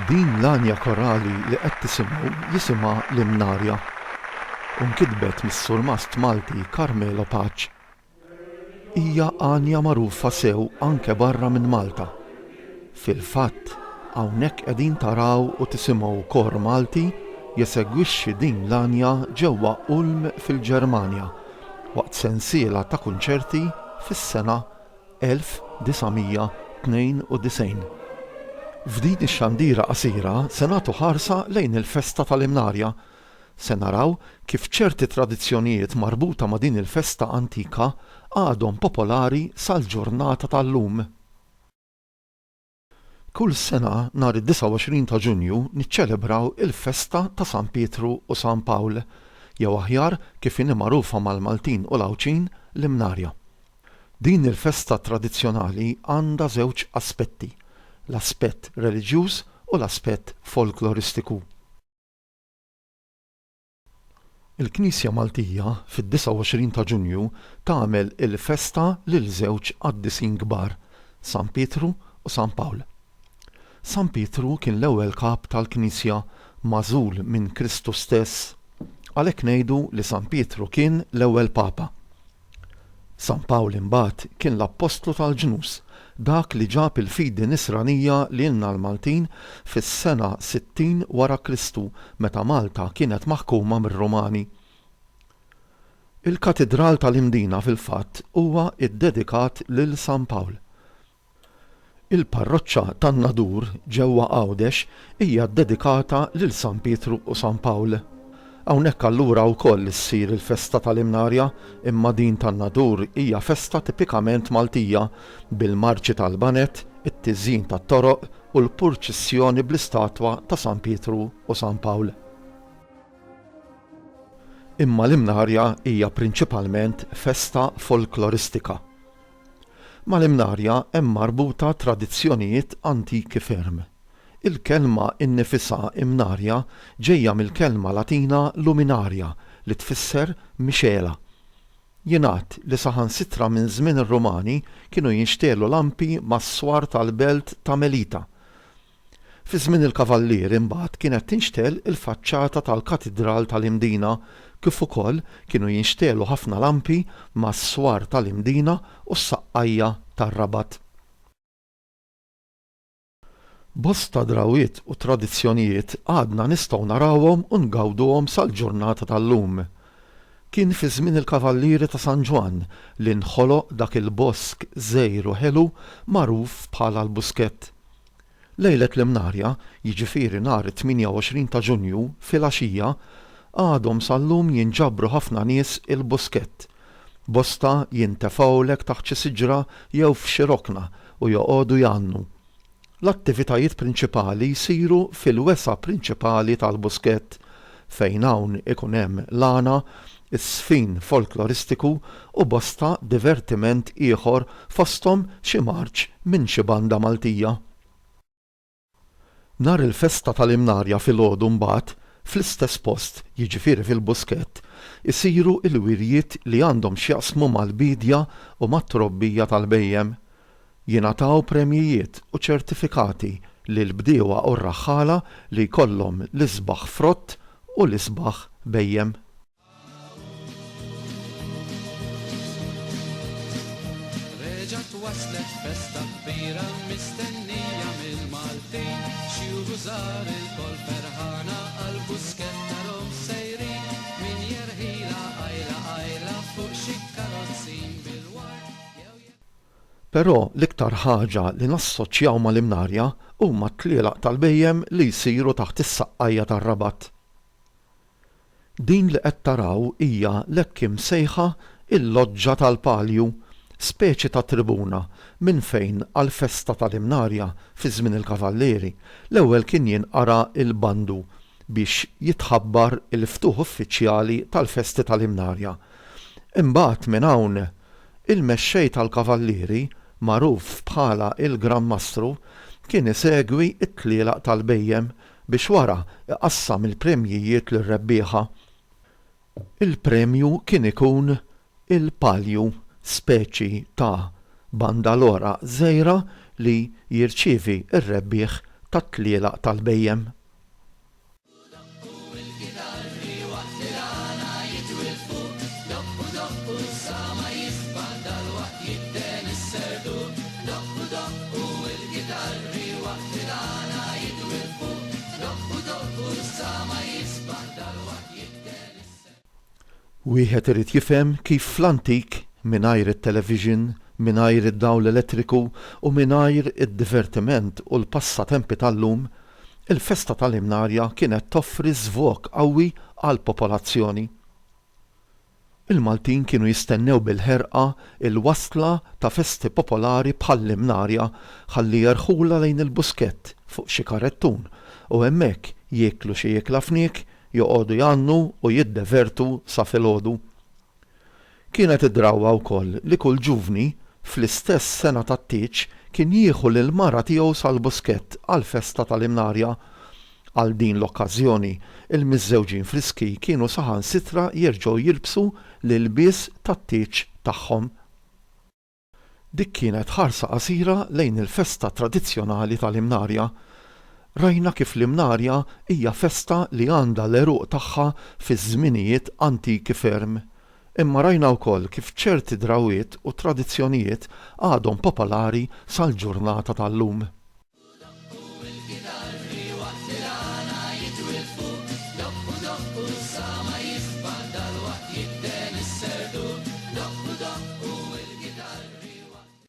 Din l-għanja korali li qed tisimgħu jisimha l-Imnarja u nkitbet mis-surmast Malti Carmelo Paċ. Hija għanja magħrufa sew anke barra minn Malta. Fil-fatt, hawnhekk qegħdin taraw u tisimgħu kor Malti jesegwixxi din l-għanja ġewwa Ulm fil-Ġermanja waqt sensiela ta' kunċerti fis-sena 1992. F'din ix-xandira qasira se nagħtu ħarsa lejn il-festa tal-Imnarja. Se naraw kif ċerti tradizzjonijiet marbuta ma' din il-festa antika għadhom popolari sal-ġurnata tal-lum. Kull sena nhar id-29 ta' Ġunju niċċelebraw il-festa ta' San Pietru u San Pawl, jew aħjar kif inhi magħrufa mal-Maltin u l-Awċin l-Imnarja. Din il-festa tradizzjonali għandha żewġ aspetti: l-aspett reliġjuż u l-aspett folkloristiku. Il-Knisja Maltija fid-29 ta' Ġunju tagħmel il-festa lil żewġ qaddisin kbar, San Pietru u San Pawl. San Pietru kien l-ewwel kap tal-Knisja magħżul minn Kristu stess, għalhekk ngħidu li San Pietru kien l-ewwel Papa. San Pawl imbagħad kien l-Apostlu tal-Ġnus, dak li ġab il-fidi nisranija lilna l-Maltin fis-sena 60 wara Kristu meta Malta kienet maħkuma mir-Rumani. Il-Katedral tal-Imdina fil-fatt huwa ddedikat lil San Pawl. Il-parroċċa tan-Nadur ġewwa Għawdex hija ddedikata lil San Pietru u San Pawl. Hawnhekk allura wkoll issir il-festa tal-Imnarja, imma din tan-Nadur hija festa tipikament Maltija bil-marċi tal-banet, it-tiżjin tat-toroq u l-purċissjoni bl-istatwa ta' San Pietru u San Pawl. Imma l-Imnarja hija prinċipalment festa folkloristika. Mal-Imnarja hemm marbuta tradizzjonijiet antiki ferm. Il-kelma innifisha Imnarja ġejja mill-kelma Latina luminarja li tfisser mixela. Jingħad li saħansitra minn żmien ir-Rumani kienu jinxtelu lampi mas-swar tal-belt ta' Melita. Fi żmien il-Kavallier imbagħad kienet tinxtel il-faċċata tal-Katedral tal-Imdina kif ukoll kienu jinxtelu ħafna lampi mas-swar tal-Imdina u s-saqqajja tar-Rabat. Bosta drawiet u tradizzjonijiet għadna nistgħu narawhom u ngawduhom sal-ġurnata tal-lum. Kien fi żmien il-Kavallieri ta' San Ġwan li nħoloq dak il-bosk żgħir u ħelu magħruf bħala l-Buskett. Lejlet l-Imnarja, jiġifieri nhar 28 ta' Ġunju fil-għaxija, għadhom sal-lum jinġabru ħafna nies il-Buskett. Bosta jintefgħulek taħt xi siġra jew f'xi rokna u joqogħdu jannu. L-attivitajiet prinċipali jsiru fil-wesa prinċipali tal-Buskett, fejn hawn ikun hemm l-għana, is-sfin folkloristiku u bosta divertiment ieħor fosthom xi marċ minn xi banda Maltija. Nhar il-festa tal-Imnarja filgħodu mbagħad, fl-istess post, jiġifieri fil-Buskett, isiru l-wirjiet li għandhom x'jaqsmu mal-bidja u mat-trobbija tal-bejjem. Jingħataw premjijiet u ċertifikati lill-bdiewa u r-raħħala li jkollhom l-isbaħ frott u l-isbaħ bejjem. Reġgħet waslet festa kbira mistennija mill-Maltin, xi użar il-kol ferħana għall-Buskett narhom sejrin min jerħila għajla fuq xi karozzin bil-wart. Però l-iktar ħaġa li nassoċjaw mal-Imnarja huma t-tlielaq tal-bejjem li jsiru taħt is-saqqajja tar-Rabat. Din li qed taraw hija l-hekk imsejħa il-Loġġa tal-Palju, speċi ta' tribuna minn fejn għall-festa tal-Imnarja fi żmien il-Kavallieri l-ewwel kien jinqara il-bandu biex jitħabbar il-ftuħ uffiċjali tal-festi tal-Imnarja. Imbagħad minn hawn il-mexxej tal-Kavallieri magħruf bħala il-Gran Mastru kien isegwi t-tlielaq tal-bejjem biex wara iqassam il-premjijiet lir-rebbieħa. Il-premju kien ikun il-palju, speċi ta' bandalora żgħira li jirċievi r-rebbieħ tat-tlielaq tal-bejjem. Wieħed irid jifhem kif fl-antik mingħajr it-television, mingħajr id-dawl elettriku u mingħajr id-divertiment u l-passatempi tal-lum, il-festa tal-Imnarja kienet toffri żvok qawwi għall-popolazzjoni. Il-Maltin kienu jistennew bil-ħerqa il-wasla ta' festi popolari bħall-Imnarja ħalli jerħula lejn il-buskett fuq xi karettun u hemmhekk jieklu xi iekla fniek, joqogħdu jannu u jiddevertu sa filgħodu. Kienet id-drawwa wkoll li kull ġuvni fl-istess sena tat-tieġ kien jieħu lill-mara tiegħu sal-buskett għall-festa tal-Imnarja. Għal din l-okkażjoni il-miżżewġin Friski kienu saħansitra jerġgħu jilbsu l-ilbies tat-tieġ tagħhom. Dik kienet ħarsa qasira lejn il-festa tradizzjonali tal-Imnarja. Rajna kif l-Imnarja hija festa li għandha l-eruq tagħha fi żminijiet antiki ferm. Imma rajna wkoll kif ċerti drawwiet u tradizzjonijiet għadhom popolari sal-ġurnata tal-lum. Waqt il-għana jitwilfu, doqqu doqqu sa